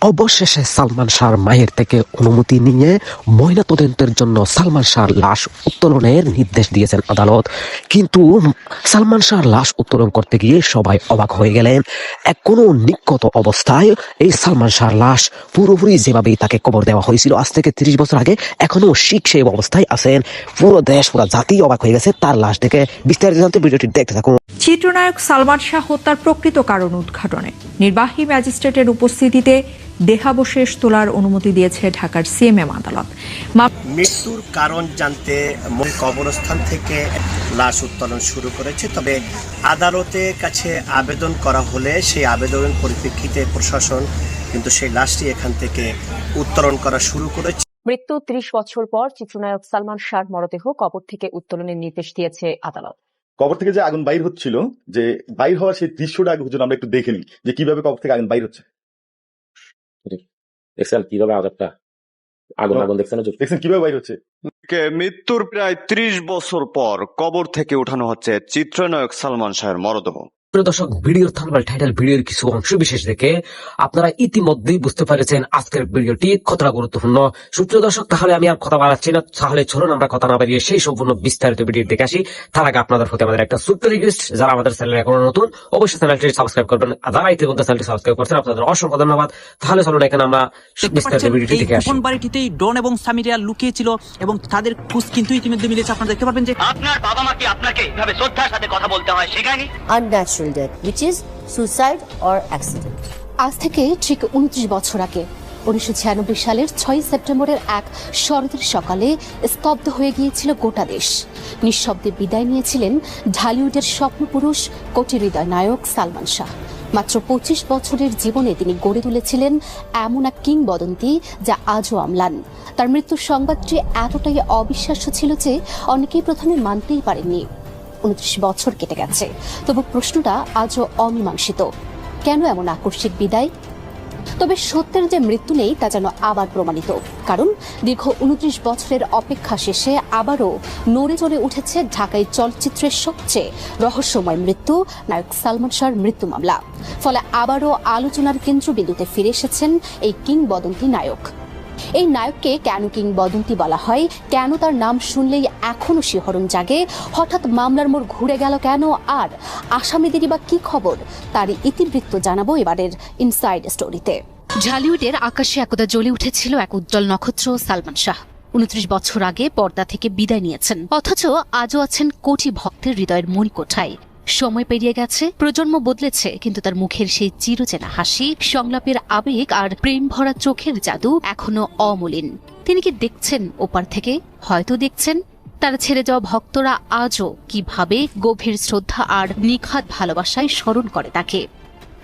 অবশেষে সালমান শাহর মায়ের থেকে অনুমতি নিয়ে ময়নাতদন্তের জন্য সালমান শাহর লাশ উত্তোলনের নির্দেশ দিয়েছেন আদালত। কিন্তু সালমান শাহর লাশ উত্তোলন করতে গিয়ে সবাই অবাক হয়ে গেলেন। কোনো নিক্ষত অবস্থায় এই সালমান শাহর লাশ পুরোপুরি যেভাবেই তাকে কবর দেওয়া হয়েছিল আজ থেকে 30 বছর আগে, এখনো ঠিক সেই অবস্থায় আছেন। পুরো দেশ, পুরো জাতি অবাক হয়ে গেছে তার লাশ দেখে। বিস্তারিত জানতে ভিডিওটি দেখতে থাকুন। চিত্রনায়ক সালমান শাহ হত্যার প্রকৃত কারণ উদ্ঘাটনে নির্বাহী ম্যাজিস্ট্রেটের উপস্থিতিতে দেহাবশেষ তোলার অনুমতি দিয়েছে ঢাকার সিএমএম আদালত। মৃত্যুর কারণ জানতে কবরস্থান থেকে লাশ উত্তোলন শুরু করেছে, তবে আদালতের কাছে আবেদন করা হলে সেই আবেদনের পরিপ্রেক্ষিতে প্রশাসন কিন্তু সেই লাশটি এখান থেকে উত্তোলন করা শুরু করেছে। মৃত্যু 30 বছর পর চিত্রনায়ক সালমান শাহর মরদেহ কবর থেকে উত্তোলনের নির্দেশ দিয়েছে আদালত। কবর থেকে যে আগুন বাইর হচ্ছিল, যে বাইর হওয়ার সেই দৃশ্যটা আগে হুজুর আমরা একটু দেখে নিই যে কিভাবে কবর থেকে আগুন বাইর হচ্ছে। দেখছেন কিভাবে আগুন দেখছেন কিভাবে বাইর হচ্ছে। মৃত্যুর প্রায় 30 বছর পর কবর থেকে উঠানো হচ্ছে চিত্রনায়ক সালমান শাহের মরদেহ। প্রিয় দর্শক, ভিডিওর থাম্বনেল টাইটেল ভিডিওর কিছু অংশ বিশেষ দেখে আপনারা ইতিমধ্যেই বুঝতে পেরেছেন আজকের ভিডিওটি কতটা গুরুত্বপূর্ণ। সুপ্রিয় দর্শক, তাহলে আমি আর কথা বাড়াচ্ছি না, তাহলে চলুন আমরা কথা না বাড়িয়ে সেই সম্পূর্ণ বিস্তারিত ভিডিও দেখে আসি। তার আগে আপনাদের প্রতি আমাদের একটা ছোট্ট রিকোয়েস্ট, যারা আমাদের চ্যানেলে এখনো নতুন অবশ্যই চ্যানেলটি সাবস্ক্রাইব করবেন, আর যারা ইতিমধ্যে চ্যানেলটি সাবস্ক্রাইব করছেন আপনাদের অসংখ্য ধন্যবাদ। তাহলে চলুন এখানে আমরা বিস্তারিত ভিডিওটি দেখে আসি। কোন বাড়িটিতেই ডন এবং সামিরিয়া লুকিয়ে ছিল এবং তাদের খোঁজ কিন্তু ইতিমধ্যে মিলেছে। আপনারা দেখতে পারবেন যে আপনার বাবা মা কি আপনাকে এভাবে শ্রদ্ধার সাথে কথা বলতে হয় শেখায়নি? Unnatural death, which is suicide or accident. আজ থেকে ঠিক 29 বছর আগে 1996 সালের 6 সেপ্টেম্বরের এক শরতের সকালে স্তব্ধ হয়ে গিয়েছিল গোটা দেশ। নিঃশব্দে বিদায় নিয়েছিলেন ঢালিউডের স্বপ্নপুরুষ, কোটি হৃদয় নায়ক সালমান শাহ। মাত্র 25 বছরের জীবনে তিনি গড়ে তুলেছিলেন এমন এক কিংবদন্তি যা আজও অম্লান। তার মৃত্যুর সংবাদটি এতটাই অবিশ্বাস্য ছিল যে অনেকেই প্রথমে মানতেই পারেননি। 29 বছর কেটে গেছে, তবু প্রশ্নটা আজও অমীমাংসিত, কেন এমন আকস্মিক বিদায়? তবে সত্যের যে মৃত্যু নেই তা যেন আবার প্রমাণিত, কারণ দীর্ঘ 29 বছরের অপেক্ষা শেষে আবারও নড়ে চড়ে উঠেছে ঢাকায় চলচ্চিত্রের সবচেয়ে রহস্যময় মৃত্যু, নায়ক সালমান শাহর মৃত্যু মামলা। ফলে আবারও আলোচনার কেন্দ্রবিন্দুতে ফিরে এসেছেন এই কিংবদন্তি নায়ক। এই নায়ককে কেন কিংবদন্তি বলা হয়, কেন তার নাম শুনলেই এখনো শিহরণ জাগে, হঠাৎ মামলার মোড় ঘুরে গেল কেন, আর আসামিদেরই বা কি খবর, তারই ইতিবৃত্ত জানাবো এবারের ইনসাইড স্টোরিতে। ঢালিউডের আকাশে একদা জ্বলে উঠেছিল এক উজ্জ্বল নক্ষত্র সালমান শাহ। 29 বছর আগে পর্দা থেকে বিদায় নিয়েছেন, অথচ আজও আছেন কোটি ভক্তের হৃদয়ের মণিকোঠায়। সময় পেরিয়ে গেছে, প্রজন্ম বদলেছে, কিন্তু তার মুখের সেই চিরচেনা হাসি, সংলাপের আবেগ আর প্রেম ভরা চোখের জাদু এখনো অমলিন। তিনি কি দেখছেন ওপার থেকে? হয়তো দেখছেন। তারা ছেড়ে যাওয়া ভক্তরা আজও কিভাবে গভীর শ্রদ্ধা আর নিখাদ ভালোবাসায় স্মরণ করে তাকে।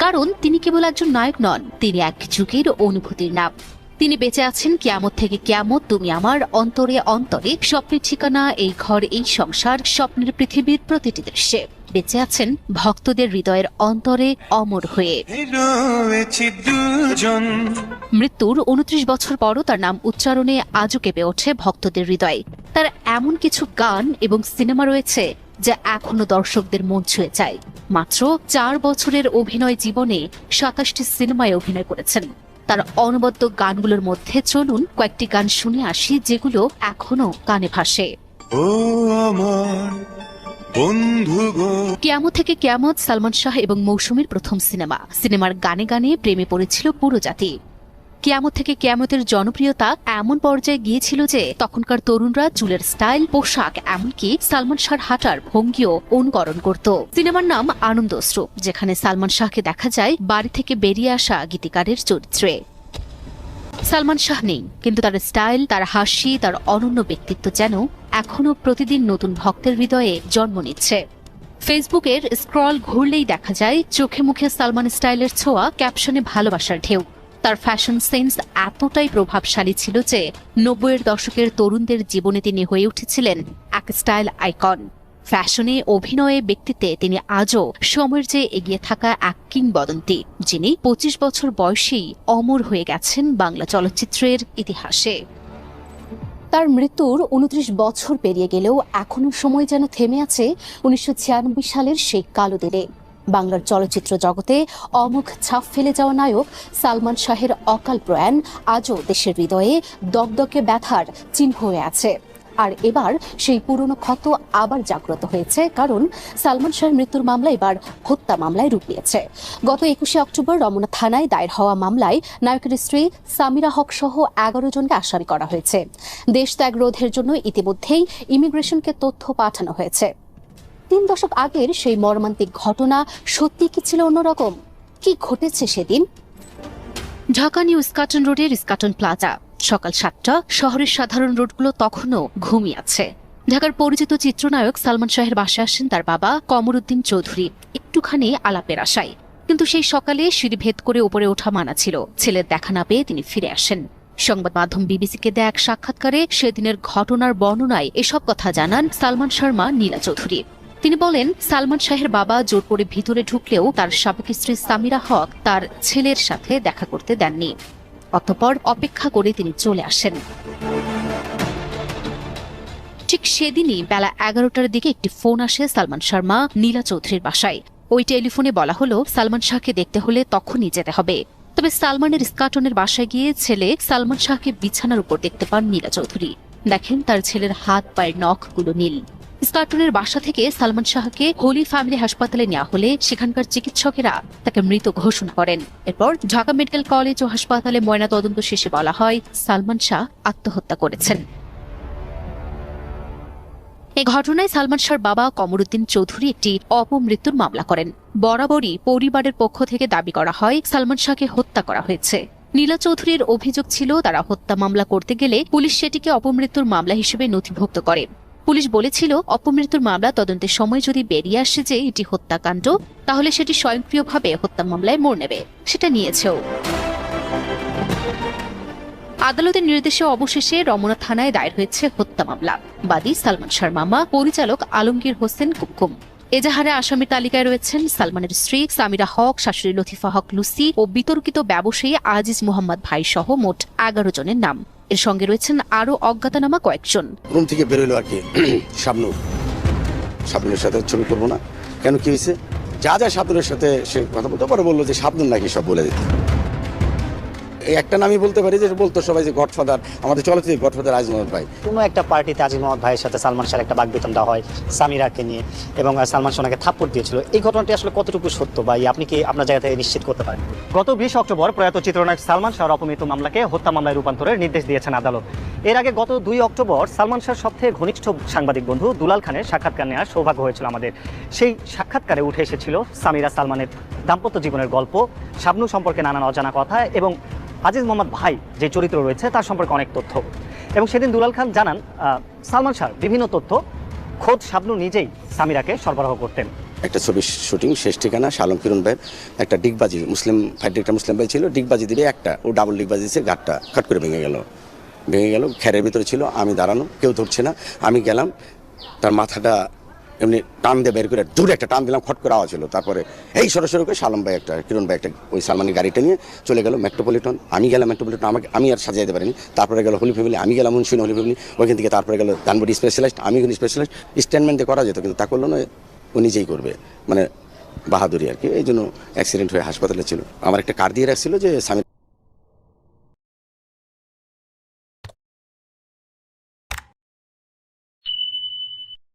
কারণ তিনি কেবল একজন নায়ক নন, তিনি এক যুগের অনুভূতির নাম। তিনি বেঁচে আছেন কিয়ামত থেকে কিয়ামত, তুমি আমার অন্তরে অন্তরে, স্বপ্নের ঠিকানা, এই ঘর, এই সংসার, স্বপ্নের পৃথিবীর প্রতিটি দৃশ্যে। বেঁচে আছেন ভক্তদের হৃদয়ের অন্তরে অমর হয়ে। মৃত্যুর 29 বছর পরও তার নাম উচ্চারণে আজও কেঁপে ওঠে ভক্তদের হৃদয়। তার এমন কিছু গান এবং সিনেমা রয়েছে যা এখনো দর্শকদের মন ছুঁয়ে যায়। মাত্র 4 বছরের অভিনয় জীবনে 27টি সিনেমায় অভিনয় করেছেন। তার অনবদ্য গানগুলোর মধ্যে চলুন কয়েকটি গান শুনে আসি যেগুলো এখনো কানে ভাসে। কিয়ামত থেকে কিয়ামত সালমান শাহ এবং মৌসুমীর প্রথম সিনেমা। সিনেমার গানে গানে প্রেমে পড়েছিল পুরো জাতি। কিয়ামত থেকে কিয়ামতের জনপ্রিয়তা এমন পর্যায়ে গিয়েছিল যে তখনকার তরুণরা চুলের স্টাইল, পোশাক, এমনকি সালমান শাহর হাঁটার ভঙ্গিও অনুকরণ করত। সিনেমার নাম আনন্দ অশ্রু, যেখানে সালমান শাহকে দেখা যায় বাড়ি থেকে বেরিয়ে আসা গীতিকারের চরিত্রে। সালমান শাহ নেই, কিন্তু তার স্টাইল, তার হাসি, তার অনন্য ব্যক্তিত্ব যেন এখনো প্রতিদিন নতুন ভক্তের হৃদয়ে জন্ম নিচ্ছে। ফেসবুকের স্ক্রল ঘুরলেই দেখা যায় চোখে মুখে সালমান স্টাইলের ছোঁয়া, ক্যাপশনে ভালোবাসার ঢেউ। তার ফ্যাশন সেন্স এতটাই প্রভাবশালী ছিল যে 90-এর দশকের তরুণদের জীবনে তিনি হয়ে উঠেছিলেন এক স্টাইল আইকন। ফ্যাশনে, অভিনয়ে, ব্যক্তিত্বে তিনি আজও সময়ের চেয়ে এগিয়ে থাকা এক কিংবদন্তি, যিনি 25 বছর বয়সেই অমর হয়ে গেছেন বাংলা চলচ্চিত্রের ইতিহাসে। তার মৃত্যুর 29 বছর পেরিয়ে গেলেও এখনো সময় যেন থেমে আছে 1996 সালের সেই কালো দিনে। বাংলার চলচ্চিত্র জগতে অমোঘ ছাপ ফেলে যাওয়া নায়ক সালমান শাহের অকাল প্রয়াণ আজও দেশের হৃদয়ে দগদগে ব্যথার চিহ্ন হয়ে আছে। আর এবার সেই পুরনো ক্ষত আবার জাগ্রত হয়েছে, কারণ সালমান শাহের মৃত্যুর মামলা এবার হত্যা মামলায় রূপ নিয়েছে। গত 21শে অক্টোবর রমনা থানায় দায়ের হওয়া মামলায় নায়কের স্ত্রী সামিরা হক সহ 11 জনকে আসামি করা হয়েছে। দেশ ত্যাগ রোধের জন্য ইতিমধ্যেই ইমিগ্রেশনকে তথ্য পাঠানো হয়েছে। 3 দশক আগের সেই মর্মান্তিক ঘটনা সত্যি কি ছিল অন্যরকম? কি ঘটেছে সেদিন? ঢাকা নিউ ইস্কাটন রোডের ইস্কাটন প্লাজা, সকাল 7টা। শহরের সাধারণ রোডগুলো তখনও ঘুমিয়ে আছে। ঢাকার পরিচিত চিত্রনায়ক সালমান শাহের বাসায় আসেন তার বাবা কমরুদ্দিন চৌধুরী একটুখানি আলাপের আশায়। কিন্তু সেই সকালে সিঁড়ি ভেদ করে উপরে ওঠা মানা ছিল। ছেলের দেখা না পেয়ে তিনি ফিরে আসেন। সংবাদ মাধ্যম বিবিসিকে দেয়া এক সাক্ষাৎকারে সেদিনের ঘটনার বর্ণনায় এসব কথা জানান সালমান শাহর মা নীলা চৌধুরী। তিনি বলেন, সালমান শাহের বাবা জোর করে ভিতরে ঢুকলেও তার সাবেক স্ত্রী সামিরা হক তার ছেলের সাথে দেখা করতে দেননি। অতঃপর অপেক্ষা করে তিনি চলে আসেন। ঠিক সেদিনই বেলা 11টার দিকে একটি ফোন আসে সালমান শাহর মা নীলা চৌধুরীর বাসায়। ওই টেলিফোনে বলা হলো সালমান শাহকে দেখতে হলে তখনই যেতে হবে। তবে সালমানের ইস্কাটনের বাসায় গিয়ে ছেলে সালমান শাহকে বিছানার উপর দেখতে পান নীলা চৌধুরী। দেখেন তার ছেলের হাত পায়ের নখগুলো নীল। ইস্কাটনের বাসা থেকে সালমান শাহকে হোলি ফ্যামিলি হাসপাতালে নেওয়া হলে সেখানকার চিকিৎসকেরা তাকে মৃত ঘোষণা করেন। এরপর ঢাকা মেডিকেল কলেজ ও হাসপাতালে ময়নাতদন্ত শেষে বলা হয় সালমান শাহ আত্মহত্যা করেছেন। এই ঘটনায় সালমান শাহর বাবা কমরুদ্দিন চৌধুরী একটি অপমৃত্যুর মামলা করেন। বরাবরই পরিবারের পক্ষ থেকে দাবি করা হয় সালমান শাহকে হত্যা করা হয়েছে। নীলা চৌধুরীর অভিযোগ ছিল তারা হত্যা মামলা করতে গেলে পুলিশ সেটিকে অপমৃত্যুর মামলা হিসেবে নথিভুক্ত করে। পুলিশ বলেছিল অপমৃত্যুর মামলা তদন্তের সময় যদি বেরিয়ে আসে যে এটি হত্যাকাণ্ড, তাহলে সেটি স্বয়ংক্রিয়ভাবে হত্যা মামলায় মোড় নেবে। সেটা নিয়েছেও। আদালতের নির্দেশে অবশেষে রমনা থানায় দায়ের হয়েছে হত্যা মামলা। বাদী সালমান শাহর মামা পরিচালক আলমগীর হোসেন কুমকুম। এজাহারে আসামির তালিকায় রয়েছেন সালমানের স্ত্রী সামিরা হক, শাশুড়ি লতিফা হক লুসি ও বিতর্কিত ব্যবসায়ী আজিজ মোহাম্মদ ভাই সহ মোট 11 জনের নাম। এর সঙ্গে রয়েছেন আরো অজ্ঞাতনামা কয়েকজন। রুম থেকে বেরোলো আর কি শাবনুরের সাথে ছবি করবো না, কেন কি হয়েছে, যা যা শাবনুরের সাথে সে কথা বলতে পরে বললো যে শাবনুর নাকি সব বলে দিতে। এই একটা নামই বলতে পারি যে বলতো সবাই যে গডফাদার, আমাদের চলচ্চিত্র গডফাদার আজিজ মোহাম্মদ ভাই। কোনো একটা পার্টিতে আজিজ মোহাম্মদ ভাইয়ের সাথে সালমান শাহের একটা বাগবিতণ্ডা হয় সামিরাকে নিয়ে, এবং সালমান শাহকে থাপ্পড় দিয়েছিল। এই ঘটনাটি আসলে কতটুকু সত্য বা আপনি কি আপনার জায়গা থেকে নিশ্চিত করতে পারেন? গত 20 অক্টোবর প্রয়াত চিত্রনায়ক সালমান শাহর অপমৃত্যু মামলাকে হত্যা মামলায় রূপান্তরের নির্দেশ দিয়েছেন আদালত। এর আগে গত 2 অক্টোবর সালমান শাহর সবথেকে ঘনিষ্ঠ সাংবাদিক বন্ধু দুলাল খানের সাক্ষাৎকার নেওয়ার সৌভাগ্য হয়েছিল আমাদের। সেই সাক্ষাৎকারে উঠে এসেছিল সামিরা সালমানের দাম্পত্য জীবনের গল্প, শাবনূর সম্পর্কে নানান অজানা কথা এবং আজিজ মোহাম্মদ ভাই যে চরিত্র রয়েছে তার সম্পর্কে অনেক তথ্য। এবং সেদিন দুলাল খান জানান সালমান শাহর বিভিন্ন তথ্য খোদ শাবনূর নিজেই সামিরাকে সরবরাহ করতেন। একটা ছবির শুটিং শেষ ঠিকানা শালম কিরণ ভাইয়ের একটা ডিগবাজি, মুসলিম ফাইট একটা মুসলিম ভাই ছিল, ডিগবাজি দিলে একটা ও ডাবল ডিগবাজি দিচ্ছে, গাঁটটা খট করে ভেঙে গেল। খেরের ভিতরে ছিল, আমি দাঁড়ানো, কেউ ধরছে না, আমি গেলাম, তার মাথাটা এমনি টান দিয়ে বের করে দূরে একটা টান দিলাম, খট করে আওয়াজ হলো। তারপরে এই সরাসরি করে শালম ভাই একটা কিরণ ভাই একটা ওই সালমানের গাড়িটা নিয়ে চলে গেল মেট্রোপলিটন। আমি গেলাম মেট্রোপলিটন, আমি আর সাজাইতে পারিনি। তারপরে গেল হোলি ফ্যামিলি, আমি গেলাম মুন্সিন হোলি ফ্যামিলি। ওইখান থেকে তারপরে গেল ধানবাড়ি স্পেশালিস্ট, আমি কোনো স্পেশালিস্ট। স্টেটমেন্টে করা যেত, কিন্তু তা করলো না, ও নিজেই করবে, মানে বাহাদুরি আর কি। এই জন্য অ্যাক্সিডেন্ট হয়ে হাসপাতালে ছিল। আমার একটা কার্ড দিয়ে রাখছিল যে স্বামী